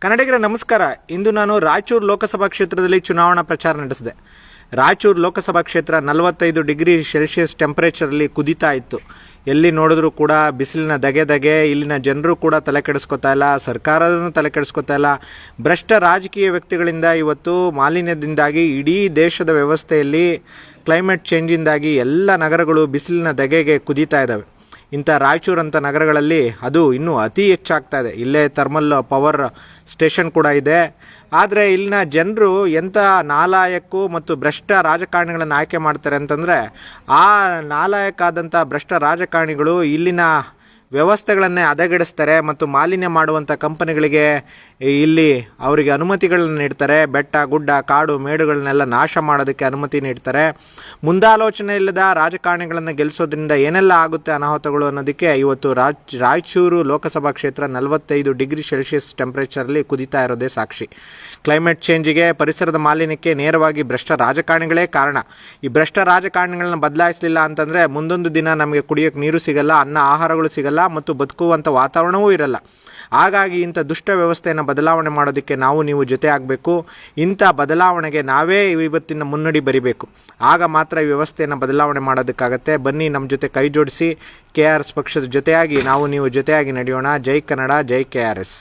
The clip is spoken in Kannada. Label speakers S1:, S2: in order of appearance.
S1: ಕನ್ನಡಿಗರ ನಮಸ್ಕಾರ. ಇಂದು ನಾನು ರಾಯಚೂರು ಲೋಕಸಭಾ ಕ್ಷೇತ್ರದಲ್ಲಿ ಚುನಾವಣಾ ಪ್ರಚಾರ ನಡೆಸಿದೆ. ರಾಯಚೂರು ಲೋಕಸಭಾ ಕ್ಷೇತ್ರ 45 ಡಿಗ್ರಿ ಸೆಲ್ಸಿಯಸ್ ಟೆಂಪರೇಚರಲ್ಲಿ ಕುದೀತಾ ಇತ್ತು. ಎಲ್ಲಿ ನೋಡಿದ್ರೂ ಕೂಡ ಬಿಸಿಲಿನ ಧಗೆ. ಇಲ್ಲಿನ ಜನರು ಕೂಡ ತಲೆ ಕೆಡಿಸ್ಕೊತಾ ಇಲ್ಲ, ಸರ್ಕಾರದೂ ತಲೆ ಕೆಡಿಸ್ಕೊತಾ ಇಲ್ಲ. ಭ್ರಷ್ಟ ರಾಜಕೀಯ ವ್ಯಕ್ತಿಗಳಿಂದ ಇವತ್ತು ಮಾಲಿನ್ಯದಿಂದಾಗಿ ಇಡೀ ದೇಶದ ವ್ಯವಸ್ಥೆಯಲ್ಲಿ ಕ್ಲೈಮೇಟ್ ಚೇಂಜಿಂದಾಗಿ ಎಲ್ಲ ನಗರಗಳು ಬಿಸಿಲಿನ ಧಗೆಗೆ ಕುದೀತಾ ಇದ್ದಾವೆ. ಇಂಥ ರಾಯಚೂರು ಅಂತ ನಗರಗಳಲ್ಲಿ ಅದು ಇನ್ನೂ ಅತಿ ಹೆಚ್ಚಾಗ್ತಾ ಇದೆ. ಇಲ್ಲೇ ಥರ್ಮಲ್ ಪವರ್ ಸ್ಟೇಷನ್ ಕೂಡ ಇದೆ. ಆದರೆ ಇಲ್ಲಿನ ಜನರು ಎಂಥ ನಾಲಾಯಕ್ಕೂ ಮತ್ತು ಭ್ರಷ್ಟ ರಾಜಕಾರಣಿಗಳನ್ನು ಆಯ್ಕೆ ಮಾಡ್ತಾರೆ ಅಂತಂದರೆ, ಆ ನಾಲಾಯಕ್ಕಾದಂಥ ಭ್ರಷ್ಟ ರಾಜಕಾರಣಿಗಳು ಇಲ್ಲಿನ ವ್ಯವಸ್ಥೆಗಳನ್ನೇ ಹದಗೆಡಿಸ್ತಾರೆ ಮತ್ತು ಮಾಲಿನ್ಯ ಮಾಡುವಂಥ ಕಂಪನಿಗಳಿಗೆ ಇಲ್ಲಿ ಅವರಿಗೆ ಅನುಮತಿಗಳನ್ನು ನೀಡ್ತಾರೆ. ಬೆಟ್ಟ ಗುಡ್ಡ ಕಾಡು ಮೇಡುಗಳನ್ನೆಲ್ಲ ನಾಶ ಮಾಡೋದಕ್ಕೆ ಅನುಮತಿ ನೀಡ್ತಾರೆ. ಮುಂದಾಲೋಚನೆ ಇಲ್ಲದ ರಾಜಕಾರಣಿಗಳನ್ನು ಗೆಲ್ಲಿಸೋದ್ರಿಂದ ಏನೆಲ್ಲ ಆಗುತ್ತೆ ಅನಾಹುತಗಳು ಅನ್ನೋದಕ್ಕೆ ಇವತ್ತು ರಾಯಚೂರು ಲೋಕಸಭಾ ಕ್ಷೇತ್ರ 45 ಡಿಗ್ರಿ ಸೆಲ್ಸಿಯಸ್ ಟೆಂಪರೇಚರಲ್ಲಿ ಕುದೀತಾ ಇರೋದೇ ಸಾಕ್ಷಿ. ಕ್ಲೈಮೇಟ್ ಚೇಂಜಿಗೆ, ಪರಿಸರದ ಮಾಲಿನ್ಯಕ್ಕೆ ನೇರವಾಗಿ ಭ್ರಷ್ಟ ರಾಜಕಾರಣಿಗಳೇ ಕಾರಣ. ಈ ಭ್ರಷ್ಟ ರಾಜಕಾರಣಿಗಳನ್ನ ಬದಲಾಯಿಸಲಿಲ್ಲ ಅಂತಂದರೆ ಮುಂದೊಂದು ದಿನ ನಮಗೆ ಕುಡಿಯೋಕ್ಕೆ ನೀರು ಸಿಗಲ್ಲ, ಅನ್ನ ಆಹಾರಗಳು ಸಿಗಲ್ಲ ಮತ್ತು ಬದುಕುವಂಥ ವಾತಾವರಣವೂ ಇರಲ್ಲ. ಹಾಗಾಗಿ ಇಂಥ ದುಷ್ಟ ವ್ಯವಸ್ಥೆಯನ್ನು ಬದಲಾವಣೆ ಮಾಡೋದಕ್ಕೆ ನೀವು ಜೊತೆ ಆಗಬೇಕು. ಇಂಥ ಬದಲಾವಣೆಗೆ ನಾವೇ ಇವತ್ತಿನ ಮುನ್ನಡಿ ಬರಿಬೇಕು. ಆಗ ಮಾತ್ರ ಈ ವ್ಯವಸ್ಥೆಯನ್ನು ಬದಲಾವಣೆ ಮಾಡೋದಕ್ಕಾಗತ್ತೆ. ಬನ್ನಿ, ನಮ್ಮ ಜೊತೆ ಕೈ ಜೋಡಿಸಿ KRS ಪಕ್ಷದ ಜೊತೆಯಾಗಿ ನೀವು ಜೊತೆಯಾಗಿ ನಡೆಯೋಣ. ಜೈ ಕನ್ನಡ, ಜೈ KRS.